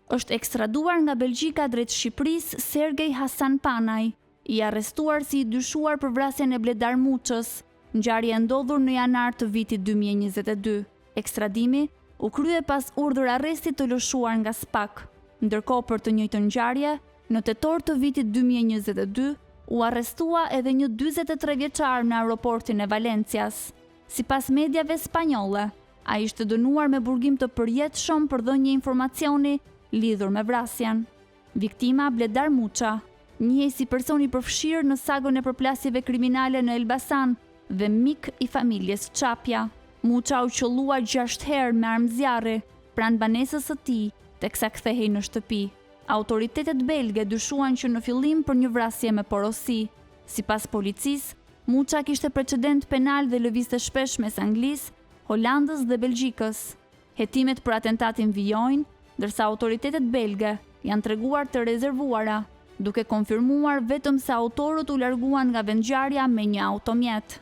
Është ekstraduar nga Belgjika drejt Shqipërisë Sergej Hasanpanaj, i arrestuar si i dyshuar për vrasjen e Bledar Muçës, ngjarje e ndodhur në janar të vitit 2022. Ekstradimi u krye pas urdhër arresti të lëshuar nga SPAK. Ndërkohë për të njëjtën ngjarje, në tetor të vitit 2022 u arrestua edhe një 43 vjeçar në aeroportin e Valencias. Sipas mediave spanjolle, ai ishte dënuar me burgim të përjetshëm për dhënje informacioni lidhur me vrasjen. Viktima Bledar Muça njihej si person i përfshirë në sagën e përplasjeve kriminale në Elbasan dhe mik i familjes Çapja. Muça u qëllua 6 herë me armë zjarri pranë banesës së tij, teksa kthehej në shtëpi. Autoritetet belge dyshuan që në fillim për një vrasje me porosi. Sipas policisë, Muça kishte precedent penal dhe lëvizte shpesh mes Anglisë, Holandës dhe Belgjikës. Hetimet për atentatin vijojnë, ndërsa autoritetet belge janë treguar të rezervuara, duke konfirmuar vetëm se autorët u larguan nga vendngjarja me një automjet.